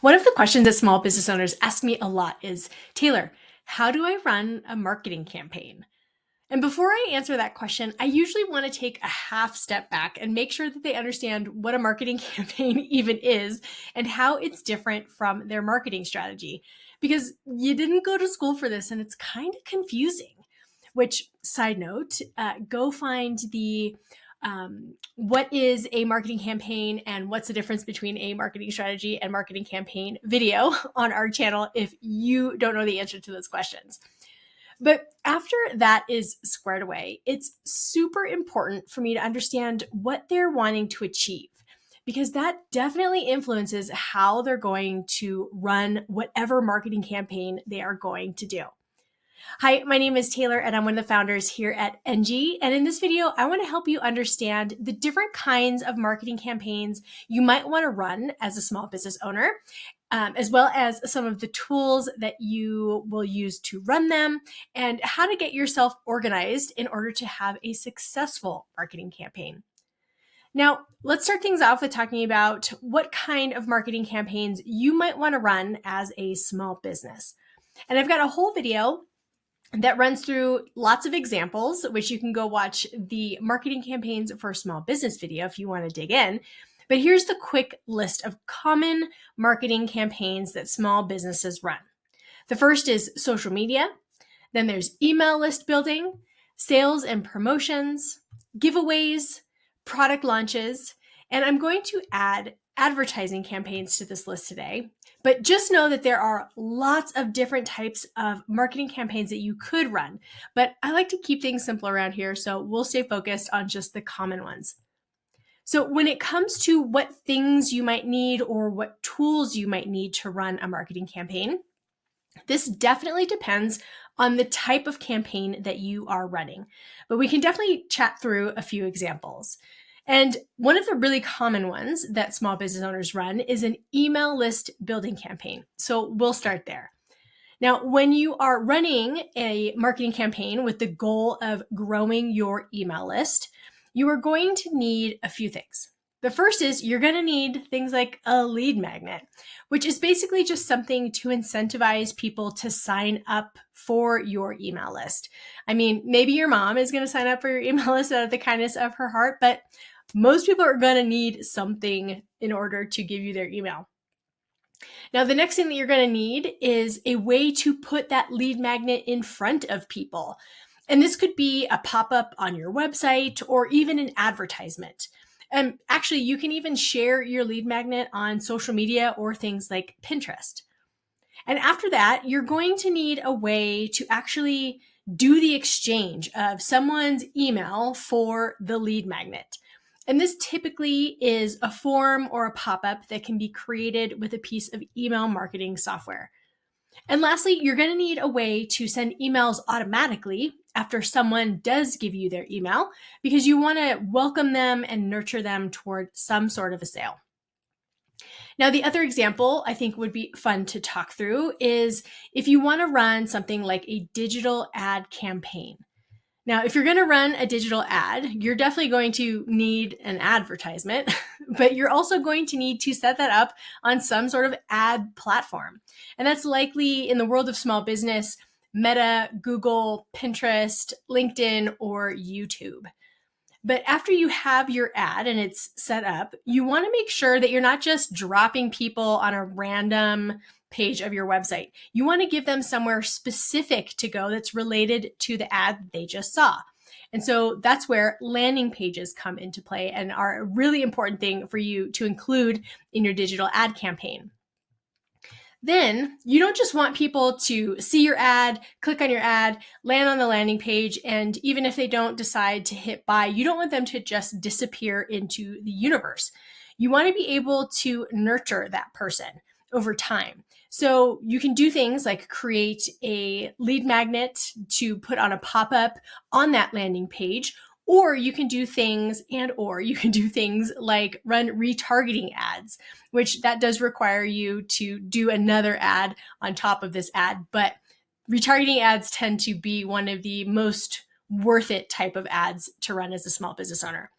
One of the questions that small business owners ask me a lot is, Taylor, how do I run a marketing campaign? And before I answer that question, I usually want to take a half step back and make sure that they understand what a marketing campaign even is and how it's different from their marketing strategy. Because you didn't go to school for this and it's kind of confusing. Which, side note, go find the what is a marketing campaign and what's the difference between a marketing strategy and marketing campaign video on our channel if you don't know the answer to those questions. But after that is squared away, it's super important for me to understand what they're wanting to achieve, because that definitely influences how they're going to run whatever marketing campaign they are going to do. Hi, my name is Taylor, and I'm one of the founders here at Enji. And in this video, I want to help you understand the different kinds of marketing campaigns you might want to run as a small business owner, as well as some of the tools that you will use to run them and how to get yourself organized in order to have a successful marketing campaign. Now, let's start things off with talking about what kind of marketing campaigns you might want to run as a small business. And I've got a whole video that runs through lots of examples, which you can go watch the marketing campaigns for small business video if you want to dig in. But here's the quick list of common marketing campaigns that small businesses run. The first is social media. Then there's email list building, sales and promotions, giveaways, product launches, and I'm going to add advertising campaigns to this list today. But just know that there are lots of different types of marketing campaigns that you could run. But I like to keep things simple around here, so we'll stay focused on just the common ones. So when it comes to what things you might need or what tools you might need to run a marketing campaign, this definitely depends on the type of campaign that you are running. But we can definitely chat through a few examples. And one of the really common ones that small business owners run is an email list building campaign. So we'll start there. Now, when you are running a marketing campaign with the goal of growing your email list, you are going to need a few things. The first is you're going to need things like a lead magnet, which is basically just something to incentivize people to sign up for your email list. I mean, maybe your mom is going to sign up for your email list out of the kindness of her heart, but most people are going to need something in order to give you their email. Now, the next thing that you're going to need is a way to put that lead magnet in front of people. And this could be a pop-up on your website or even an advertisement. And actually, you can even share your lead magnet on social media or things like Pinterest. And after that, you're going to need a way to actually do the exchange of someone's email for the lead magnet. And this typically is a form or a pop-up that can be created with a piece of email marketing software. And lastly, you're going to need a way to send emails automatically after someone does give you their email, because you want to welcome them and nurture them toward some sort of a sale. Now, the other example I think would be fun to talk through is if you want to run something like a digital ad campaign. Now, if you're going to run a digital ad, you're definitely going to need an advertisement, but you're also going to need to set that up on some sort of ad platform. And that's likely in the world of small business, Meta, Google, Pinterest, LinkedIn, or YouTube. But after you have your ad and it's set up, you want to make sure that you're not just dropping people on a random page of your website. You want to give them somewhere specific to go that's related to the ad they just saw. And so that's where landing pages come into play and are a really important thing for you to include in your digital ad campaign. Then you don't just want people to see your ad, click on your ad, land on the landing page, and even if they don't decide to hit buy, you don't want them to just disappear into the universe. You want to be able to nurture that person over time. So you can do things like create a lead magnet to put on a pop-up on that landing page, or you can do things like run retargeting ads, which that does require you to do another ad on top of this ad. But retargeting ads tend to be one of the most worth it type of ads to run as a small business owner.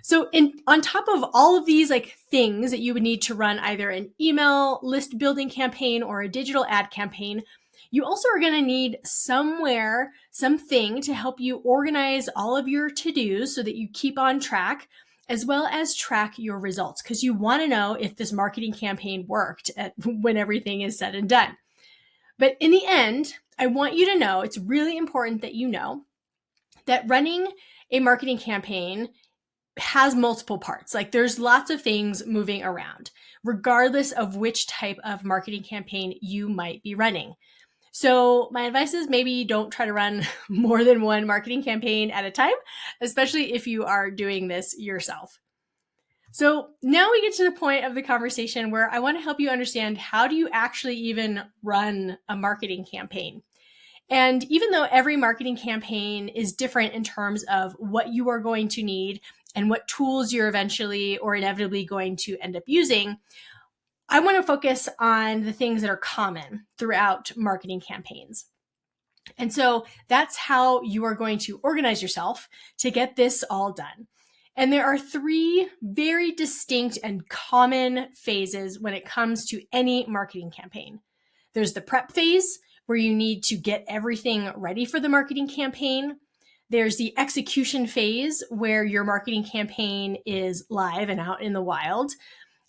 So on top of all of these like things that you would need to run either an email list building campaign or a digital ad campaign, you also are going to need something to help you organize all of your to-dos so that you keep on track, as well as track your results, because you want to know if this marketing campaign worked when everything is said and done. But in the end, I want you to know, it's really important that you know that running a marketing campaign has multiple parts. Like there's lots of things moving around, regardless of which type of marketing campaign you might be running. So my advice is maybe don't try to run more than one marketing campaign at a time, especially if you are doing this yourself. So now we get to the point of the conversation where I want to help you understand, how do you actually even run a marketing campaign? And even though every marketing campaign is different in terms of what you are going to need and what tools you're eventually or inevitably going to end up using, I want to focus on the things that are common throughout marketing campaigns. And so that's how you are going to organize yourself to get this all done. And there are three very distinct and common phases when it comes to any marketing campaign. There's the prep phase, where you need to get everything ready for the marketing campaign. There's the execution phase, where your marketing campaign is live and out in the wild.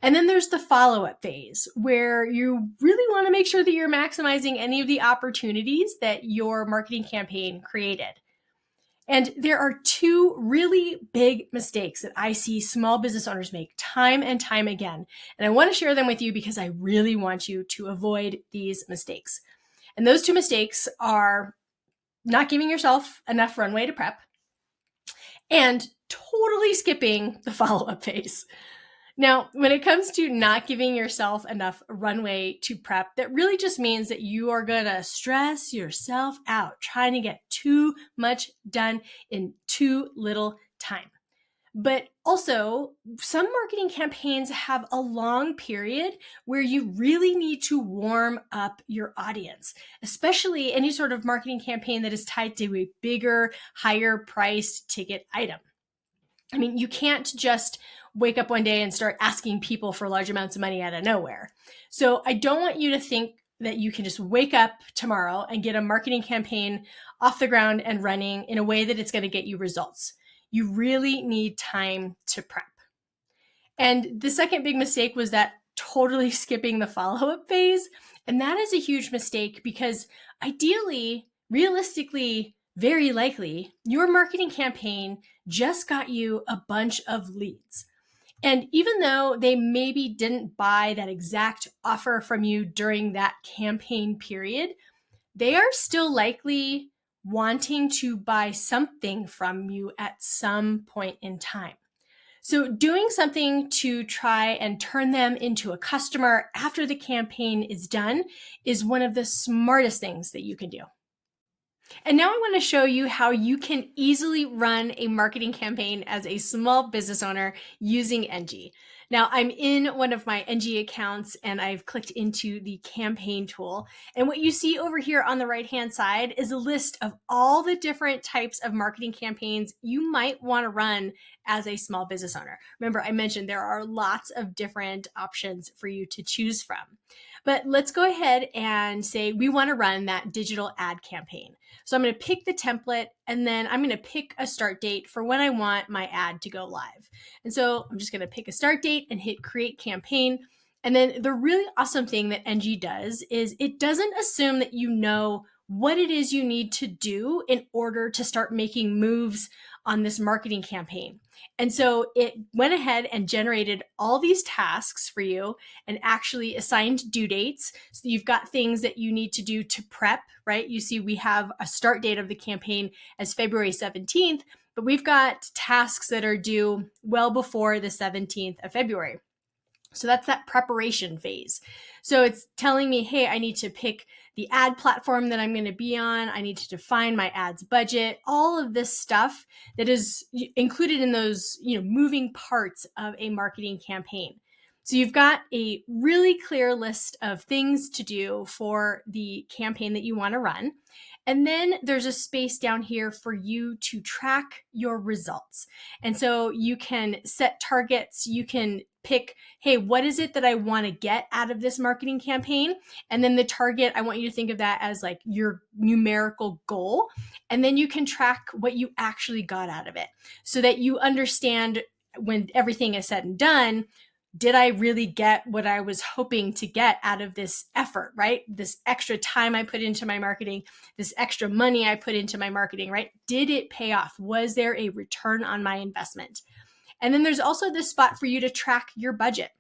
And then there's the follow-up phase, where you really want to make sure that you're maximizing any of the opportunities that your marketing campaign created. And there are two really big mistakes that I see small business owners make time and time again. And I want to share them with you because I really want you to avoid these mistakes. And those two mistakes are not giving yourself enough runway to prep and totally skipping the follow-up phase. Now, when it comes to not giving yourself enough runway to prep, that really just means that you are going to stress yourself out trying to get too much done in too little time. But also, some marketing campaigns have a long period where you really need to warm up your audience, especially any sort of marketing campaign that is tied to a bigger, higher priced ticket item. I mean, you can't just wake up one day and start asking people for large amounts of money out of nowhere. So I don't want you to think that you can just wake up tomorrow and get a marketing campaign off the ground and running in a way that it's going to get you results. You really need time to prep. And the second big mistake was that totally skipping the follow-up phase. And that is a huge mistake because ideally, realistically, very likely, your marketing campaign just got you a bunch of leads. And even though they maybe didn't buy that exact offer from you during that campaign period, they are still likely wanting to buy something from you at some point in time. So doing something to try and turn them into a customer after the campaign is done is one of the smartest things that you can do. And now I want to show you how you can easily run a marketing campaign as a small business owner using Enji. Now I'm in one of my Enji accounts and I've clicked into the campaign tool. And what you see over here on the right-hand side is a list of all the different types of marketing campaigns you might want to run as a small business owner. Remember, I mentioned there are lots of different options for you to choose from. But let's go ahead and say we want to run that digital ad campaign. So I'm going to pick the template and then I'm going to pick a start date for when I want my ad to go live. And so I'm just going to pick a start date and hit create campaign. And then the really awesome thing that Enji does is it doesn't assume that you know what it is you need to do in order to start making moves on this marketing campaign. And so it went ahead and generated all these tasks for you and actually assigned due dates. So you've got things that you need to do to prep, right? You see, we have a start date of the campaign as February 17th, but we've got tasks that are due well before the 17th of February. So that's that preparation phase. So it's telling me, hey, I need to pick the ad platform that I'm going to be on. I need to define my ads budget, all of this stuff that is included in those, moving parts of a marketing campaign. So you've got a really clear list of things to do for the campaign that you want to run. And then there's a space down here for you to track your results. And so you can set targets. You can pick, hey, what is it that I want to get out of this marketing campaign? And then the target, I want you to think of that as like your numerical goal. And then you can track what you actually got out of it so that you understand when everything is said and done, did I really get what I was hoping to get out of this effort, right? This extra time I put into my marketing, this extra money I put into my marketing, right? Did it pay off? Was there a return on my investment? And then there's also this spot for you to track your budget.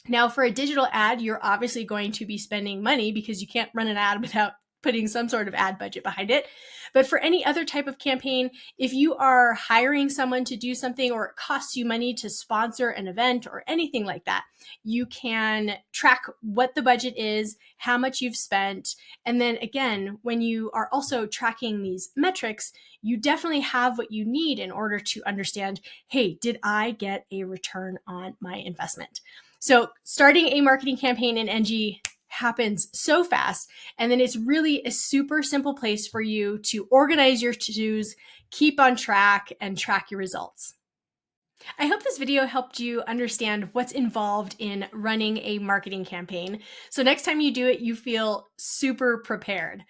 Now, for a digital ad, you're obviously going to be spending money because you can't run an ad without putting some sort of ad budget behind it. But for any other type of campaign, if you are hiring someone to do something or it costs you money to sponsor an event or anything like that, you can track what the budget is, how much you've spent. And then again, when you are also tracking these metrics, you definitely have what you need in order to understand, hey, did I get a return on my investment? So starting a marketing campaign in Enji happens so fast. And then it's really a super simple place for you to organize your to-dos, keep on track, and track your results. I hope this video helped you understand what's involved in running a marketing campaign. So next time you do it, you feel super prepared.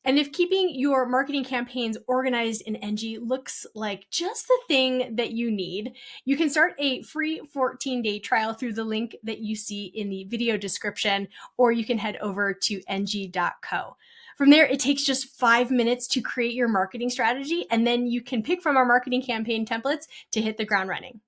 And if keeping your marketing campaigns organized in Enji looks like just the thing that you need, you can start a free 14-day trial through the link that you see in the video description, or you can head over to enji.co. From there, it takes just 5 minutes to create your marketing strategy, and then you can pick from our marketing campaign templates to hit the ground running.